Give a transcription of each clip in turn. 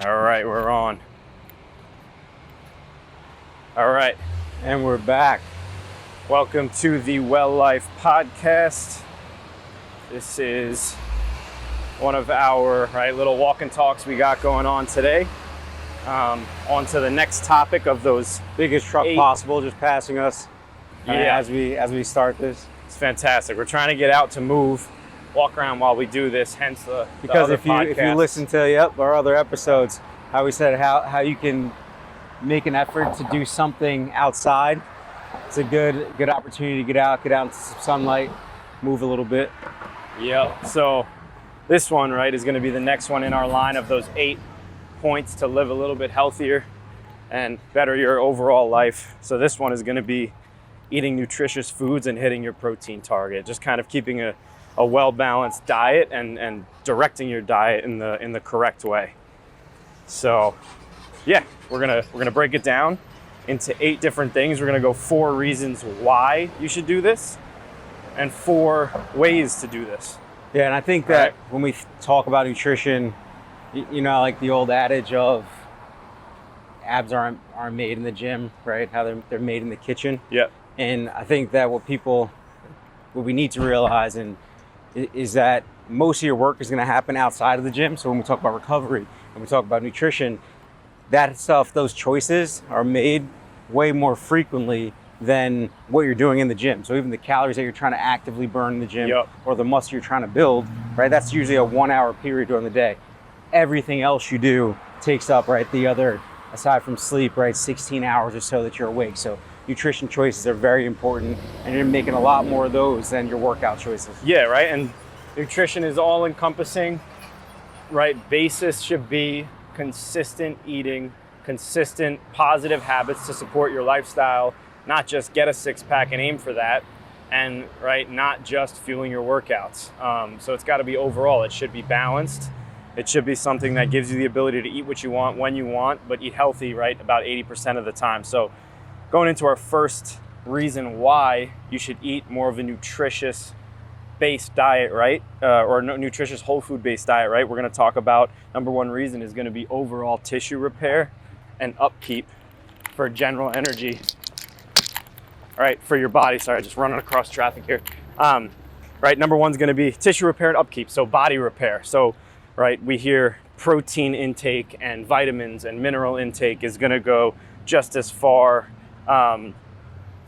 All right, we're on. All right, And we're back. welcome to the Well Life podcast. This is one of our little walk and talks we got going on today. On to the next topic of those Biggest truck 8. possible just passing us as we start this. It's fantastic. We're trying to get out to move, walk around while we do this, hence the Because other if you podcast. listen to our other episodes, how we said how you can make an effort to do something outside. It's a good opportunity to get out into some sunlight, move a little bit. Yep. So this one, is going to be the next one in our line of those 8 points to live a little bit healthier and better your overall life. So this one is going to be eating nutritious foods and hitting your protein target. Just kind of keeping a well-balanced diet and directing your diet in the correct way. So yeah, we're gonna break it down into 8 different things. We're gonna go 4 reasons why you should do this and 4 ways to do this. Yeah, and I think that when we talk about nutrition, like the old adage of abs aren't made in the gym, right? How they're made in the kitchen. Yeah. And I think that what we need to realize is that most of your work is going to happen outside of the gym. So when we talk about recovery and we talk about nutrition, that stuff, those choices are made way more frequently than what you're doing in the gym. So even the calories that you're trying to actively burn in the gym or the muscle you're trying to build, right? That's usually a 1-hour period during the day. Everything else you do takes up, the other, aside from sleep, 16 hours or so that you're awake. So nutrition choices are very important, and you're making a lot more of those than your workout choices. Yeah, right. And nutrition is all encompassing, right? Basis should be consistent eating, consistent positive habits to support your lifestyle, not just get a 6-pack and aim for that, and not just fueling your workouts. So it's got to be overall. It should be balanced. It should be something that gives you the ability to eat what you want when you want, but eat healthy, about 80% of the time. So going into our first reason why you should eat more of a nutritious based diet, or nutritious whole food based diet, we're going to talk about number 1 reason is going to be overall tissue repair and upkeep for general energy, for your body. Sorry, just running across traffic here. Number 1 is going to be tissue repair and upkeep, so body repair. So we hear protein intake and vitamins and mineral intake is going to go just as far,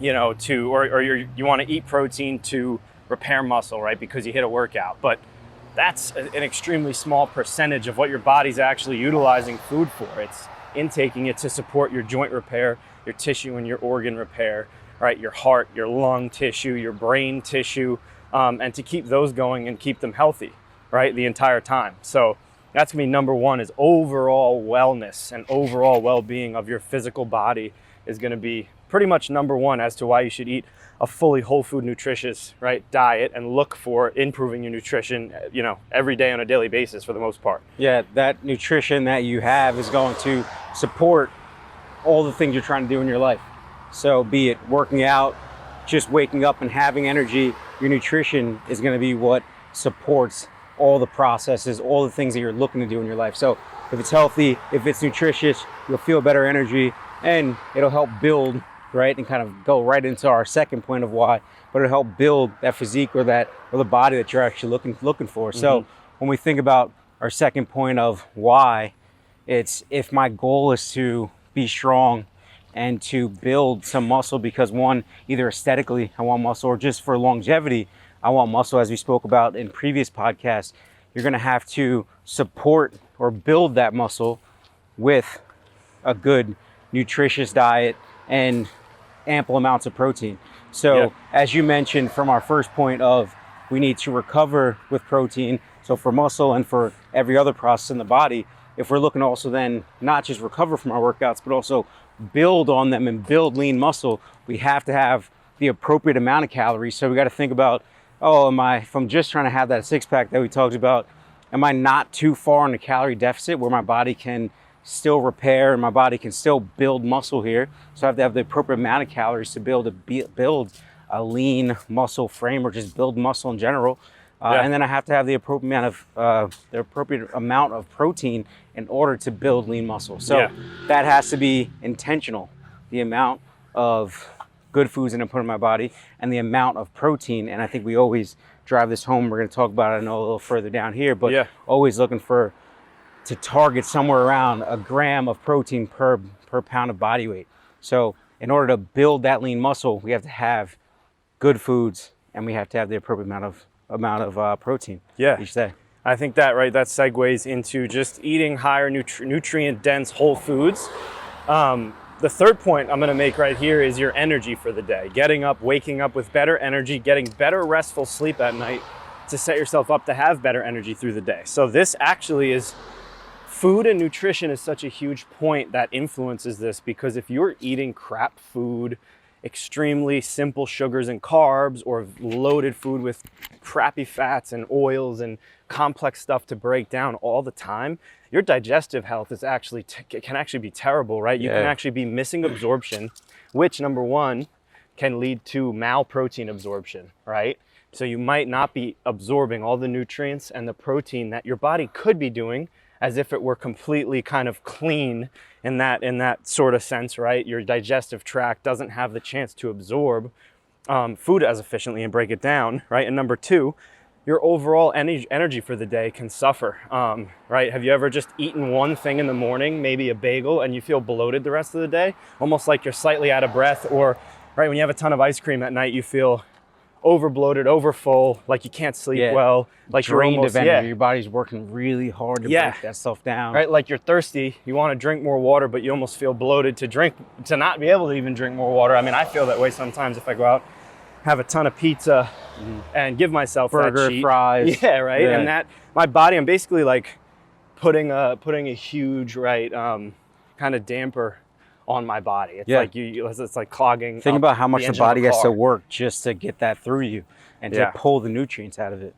you want to eat protein to repair muscle, because you hit a workout. But that's an extremely small percentage of what your body's actually utilizing food for. It's intaking it to support your joint repair, your tissue and your organ repair, your heart, your lung tissue, your brain tissue, and to keep those going and keep them healthy, the entire time. So that's gonna be number 1, is overall wellness and overall well-being of your physical body is gonna be pretty much number 1 as to why you should eat a fully whole food nutritious diet and look for improving your nutrition every day on a daily basis for the most part. Yeah, that nutrition that you have is going to support all the things you're trying to do in your life. So be it working out, just waking up and having energy, your nutrition is going to be what supports all the processes, all the things that you're looking to do in your life. So if it's healthy, if it's nutritious, you'll feel better energy, and it'll help build, and kind of go right into our second point of why, but it'll help build that physique or the body that you're actually looking for. Mm-hmm. So when we think about our second point of why, it's if my goal is to be strong and to build some muscle, because one, either aesthetically I want muscle, or just for longevity I want muscle, as we spoke about in previous podcasts, you're going to have to support or build that muscle with a good nutritious diet and ample amounts of protein. So as you mentioned from our first point of we need to recover with protein, so for muscle and for every other process in the body, if we're looking to also then not just recover from our workouts, but also build on them and build lean muscle, we have to have the appropriate amount of calories. So we got to think about, if I'm just trying to have that 6-pack that we talked about, am I not too far in a calorie deficit where my body can still repair and my body can still build muscle here? So I have to have the appropriate amount of calories to be able to build a lean muscle frame, or just build muscle in general. And then I have to have the appropriate amount of protein in order to build lean muscle. So that has to be intentional. The amount of good foods that I put in my body and the amount of protein. And I think we always drive this home. We're going to talk about it, I know, a little further down here, but always looking to target somewhere around a gram of protein per pound of body weight. So in order to build that lean muscle, we have to have good foods and we have to have the appropriate amount of protein each day. I think that segues into just eating higher nutrient dense whole foods. The third point I'm going to make right here is your energy for the day. Getting up, waking up with better energy, getting better restful sleep at night to set yourself up to have better energy through the day. So this actually is, food and nutrition is such a huge point that influences this, because if you're eating crap food, extremely simple sugars and carbs, or loaded food with crappy fats and oils and complex stuff to break down all the time, your digestive health is can actually be terrible, right? You can actually be missing absorption, which, number one, can lead to malprotein absorption, right? So you might not be absorbing all the nutrients and the protein that your body could be doing as if it were completely kind of clean in that sort of sense, right? Your digestive tract doesn't have the chance to absorb food as efficiently and break it down, right? And number two, your overall energy for the day can suffer, right? Have you ever just eaten one thing in the morning, maybe a bagel, and you feel bloated the rest of the day? Almost like you're slightly out of breath, or right when you have a ton of ice cream at night, you feel over bloated, over full, like you can't sleep well, like drained you're almost, of energy. Your body's working really hard to break that stuff down. Right, like you're thirsty, you want to drink more water, but you almost feel bloated to not be able to even drink more water. I mean, I feel that way sometimes if I go out, have a ton of pizza and give myself burger, that cheat. Fries. Yeah, right. And that my body, I'm basically like putting a huge kind of damper on my body. It's like it's like clogging. Think about how much the body has to work just to get that through you and to pull the nutrients out of it.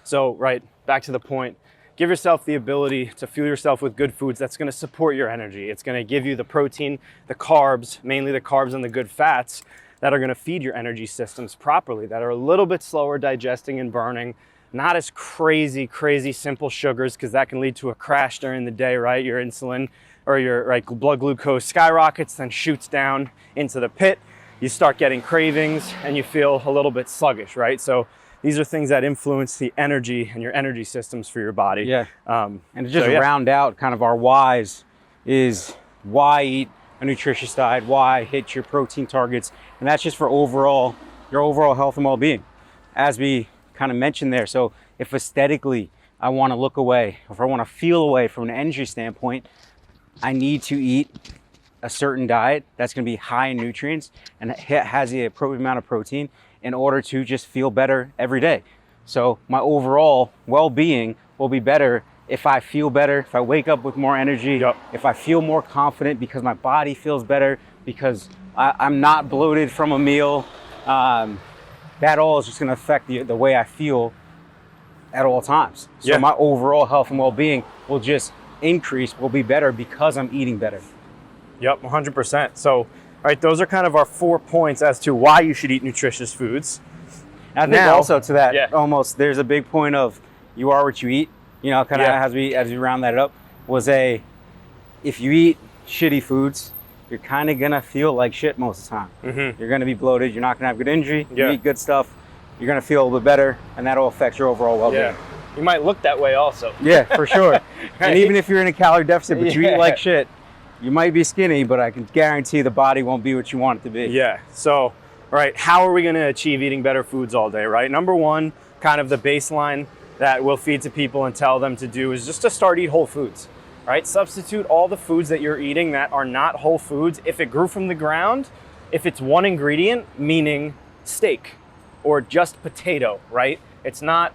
So back to the point. Give yourself the ability to fuel yourself with good foods that's going to support your energy. It's going to give you the protein, the carbs, mainly the carbs and the good fats that are going to feed your energy systems properly, that are a little bit slower digesting and burning, not as crazy simple sugars, because that can lead to a crash during the day, right? Your insulin or your blood glucose skyrockets, then shoots down into the pit. You start getting cravings and you feel a little bit sluggish, right? So these are things that influence the energy and your energy systems for your body. Yeah. And to just round out kind of our whys is why eat a nutritious diet, why hit your protein targets, and that's just for your overall health and well-being, as we kind of mentioned there. So if aesthetically I want to look away, if I want to feel away from an energy standpoint, I need to eat a certain diet that's going to be high in nutrients and has the appropriate amount of protein in order to just feel better every day. So my overall well-being will be better if I feel better, if I wake up with more energy, if I feel more confident because my body feels better, because I'm not bloated from a meal. That all is just going to affect the way I feel at all times. So my overall health and well-being will just increase, will be better because I'm eating better. Yep, 100%. So, those are kind of our 4 points as to why you should eat nutritious foods. And I think also to that, almost there's a big point of you are what you eat. You know, kind of as we round that up, if you eat shitty foods, you're kind of gonna feel like shit most of the time. You're gonna be bloated. You're not gonna have good energy. You eat good stuff, you're gonna feel a little bit better, and that'll affect your overall well-being. You might look that way also. Yeah, for sure. And even if you're in a calorie deficit, but you eat like shit, you might be skinny, but I can guarantee the body won't be what you want it to be. Yeah. So, how are we gonna achieve eating better foods all day? Right. Number one, kind of the baseline that we'll feed to people and tell them to do is just to start eat whole foods, right? Substitute all the foods that you're eating that are not whole foods. If it grew from the ground, if it's one ingredient, meaning steak or just potato, right? It's not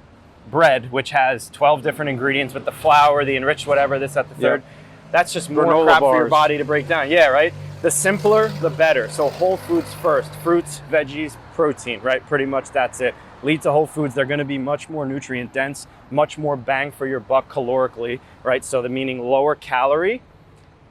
bread, which has 12 different ingredients with the flour, the enriched whatever, this, that, the third. That's just more granola crap bars for your body to break down. Yeah, right? The simpler, the better. So whole foods first. Fruits, veggies, protein, right? Pretty much that's it. Lead to whole foods. They're going to be much more nutrient dense, much more bang for your buck calorically, right? So the meaning lower calorie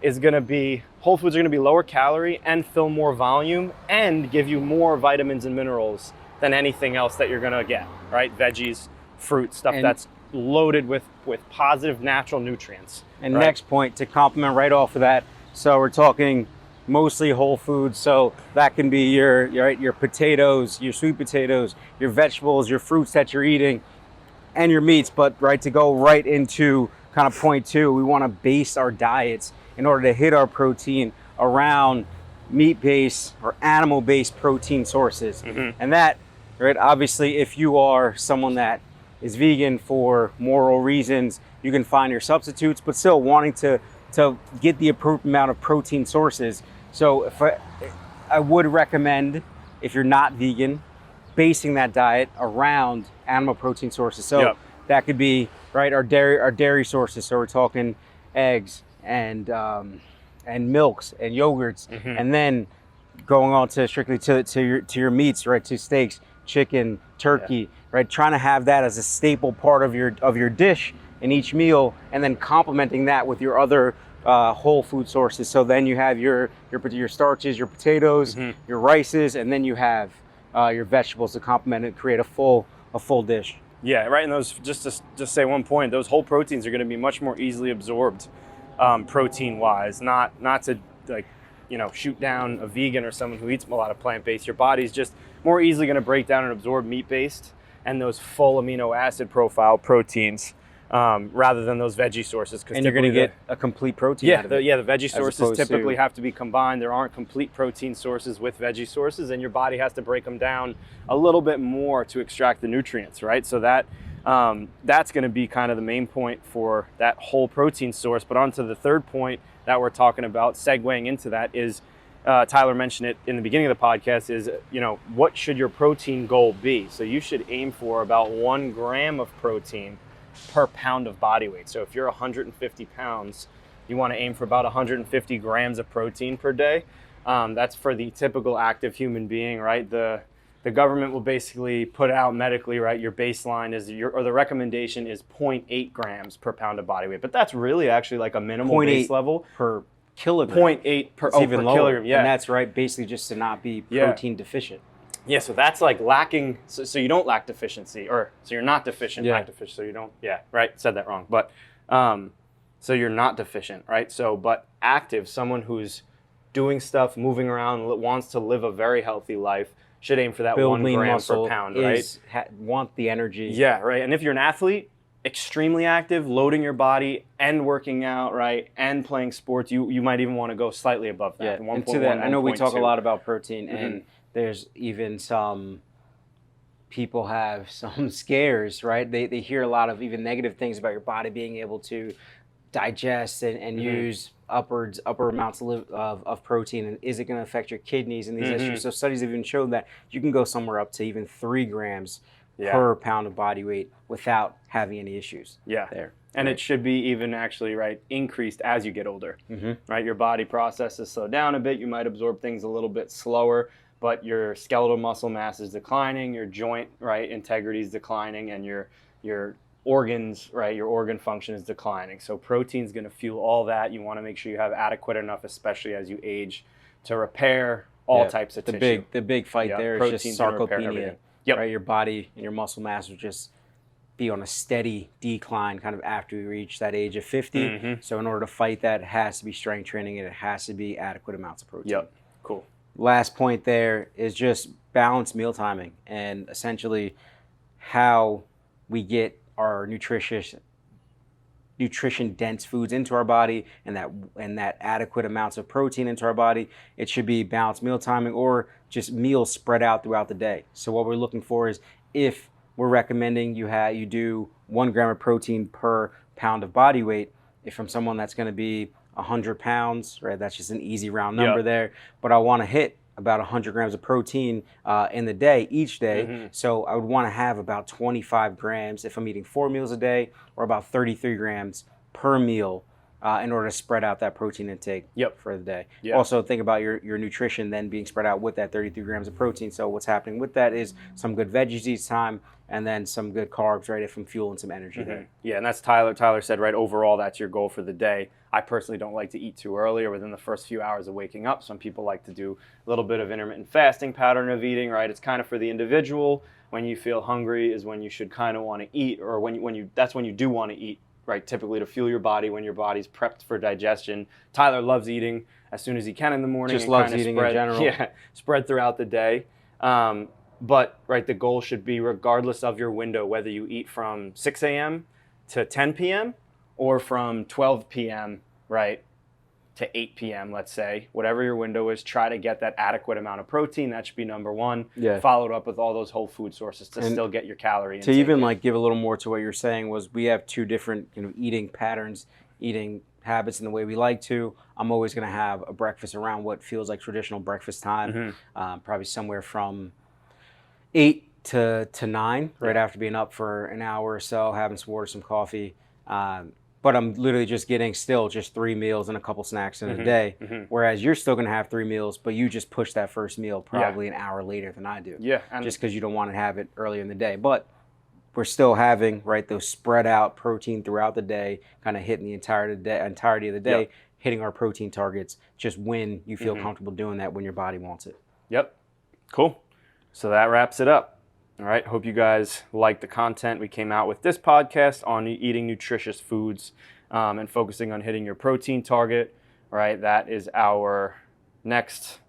is going to be, whole foods are going to be lower calorie and fill more volume and give you more vitamins and minerals than anything else that you're going to get, right? Veggies, fruit, stuff that's loaded with positive natural nutrients. And next point, to complement right off of that, so we're talking mostly whole foods, so that can be your potatoes, your sweet potatoes, your vegetables, your fruits that you're eating, and your meats. But to go right into kind of point two, we want to base our diets in order to hit our protein around meat-based or animal-based protein sources. And that, obviously, if you are someone that is vegan for moral reasons, you can find your substitutes, but still wanting to get the appropriate amount of protein sources. So I would recommend, if you're not vegan, basing that diet around animal protein sources. So that could be our dairy sources. So we're talking eggs and milks and yogurts, and then going on to strictly to your meats, to steaks, chicken, turkey, trying to have that as a staple part of your dish in each meal, and then complementing that with your other whole food sources. So then you have your starches, your potatoes, your rices, and then you have your vegetables to complement and create a full dish. Yeah, right. And those, just to say one point, those whole proteins are going to be much more easily absorbed, protein wise. Not to shoot down a vegan or someone who eats a lot of plant-based. Your body's just more easily going to break down and absorb meat-based and those full amino acid profile proteins, rather than those veggie sources. And you're going to get a complete protein out of it. The veggie sources typically have to be combined. There aren't complete protein sources with veggie sources, and your body has to break them down a little bit more to extract the nutrients, right? So that's going to be kind of the main point for that whole protein source. But on to the third point that we're talking about, segueing into that, is Tyler mentioned it in the beginning of the podcast, is what should your protein goal be? So you should aim for about 1 gram of protein per pound of body weight. So if you're 150 pounds, you want to aim for about 150 grams of protein per day. That's for the typical active human being, right? The government will basically put out medically, right? Your baseline is or the recommendation is 0.8 grams per pound of body weight, but that's really actually like a minimal base level per kilogram. 0.8 per kilogram. Yeah, and that's basically just to not be protein deficient. Yeah, so that's like lacking, so you don't lack deficiency, or so you're not deficient, lack deficient, so you don't, said that wrong. But, so you're not deficient, right? So, but active, someone who's doing stuff, moving around, wants to live a very healthy life, should aim for that 1 gram per pound, right? Want the energy. Yeah, right. And if you're an athlete, extremely active, loading your body and working out, right, and playing sports, you might even want to go slightly above that. Yeah, and to that, I know we talk a lot about protein, and there's even some people have some scares, right? They hear a lot of even negative things about your body being able to digest and use upper amounts of protein, and is it going to affect your kidneys and these issues? So studies have even shown that you can go somewhere up to even 3 grams per pound of body weight without having any issues there. And it should be even actually, increased as you get older, right? Your body processes slow down a bit. You might absorb things a little bit slower, but your skeletal muscle mass is declining, your joint, integrity is declining, and your organs, your organ function is declining. So protein's going to fuel all that. You want to make sure you have adequate enough, especially as you age, to repair all types of tissue. The big fight there is just sarcopenia. Right? Your body and your muscle mass will just be on a steady decline kind of after you reach that age of 50. So in order to fight that, it has to be strength training, and it has to be adequate amounts of protein. Yep, cool. Last point there is just balanced meal timing, and essentially how we get our nutrition dense foods into our body, and that adequate amounts of protein into our body. It should be balanced meal timing, or just meals spread out throughout the day. So what we're looking for is, if we're recommending you do 1 gram of protein per pound of body weight, if from someone that's going to be 100 pounds, right? That's just an easy round number there. But I want to hit about 100 grams of protein in the day, each day. So I would want to have about 25 grams if I'm eating 4 meals a day, or about 33 grams per meal in order to spread out that protein intake for the day. Also think about your nutrition then being spread out with that 33 grams of protein. So what's happening with that is some good veggies each time, and then some good carbs, right, if I'm fueling some energy there. Yeah, and that's Tyler said, right, overall that's your goal for the day. I personally don't like to eat too early or within the first few hours of waking up. Some people like to do a little bit of intermittent fasting pattern of eating, right? It's kind of for the individual. when you feel hungry is when you should kind of want to eat, or that's when you do want to eat, right? Typically to fuel your body when your body's prepped for digestion. Tyler loves eating as soon as he can in the morning. Just and loves kinda eating in general. Yeah, spread throughout the day. But right, the goal should be, regardless of your window, whether you eat from 6 a.m. to 10 p.m. or from 12 p.m., right, to 8 p.m., let's say, whatever your window is, try to get that adequate amount of protein. That should be number one. Yeah. Followed up with all those whole food sources to still get your calorie intake. To even like give a little more to what you're saying, was we have two different, eating patterns, eating habits in the way we like to. I'm always going to have a breakfast around what feels like traditional breakfast time, probably somewhere from 8 to 9, right after being up for an hour or so, having some water, some coffee. But I'm literally just getting just 3 meals and a couple snacks in a day. Whereas you're still going to have 3 meals, but you just push that first meal probably an hour later than I do. Yeah. Just because you don't want to have it earlier in the day. But we're still having, right, those spread out protein throughout the day, kind of hitting the entirety of the day, hitting our protein targets, just when you feel comfortable doing that, when your body wants it. Yep. Cool. So that wraps it up. All right. Hope you guys like the content we came out with this podcast on eating nutritious foods and focusing on hitting your protein target. All right. That is our next,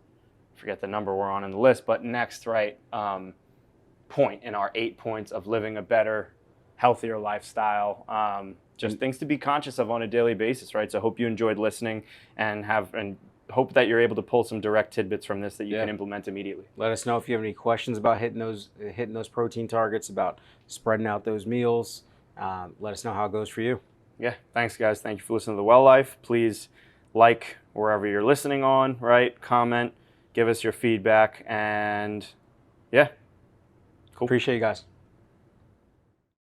forget the number we're on in the list, but next, right, point in our 8 points of living a better, healthier lifestyle. Just things to be conscious of on a daily basis, right? So hope you enjoyed listening and hope that you're able to pull some direct tidbits from this that you can implement immediately. Let us know if you have any questions about hitting those protein targets, about spreading out those meals. Let us know how it goes for you. Yeah. Thanks, guys. Thank you for listening to The Well Life. Please like wherever you're listening on, right? Comment, give us your feedback, and yeah. Cool. Appreciate you guys.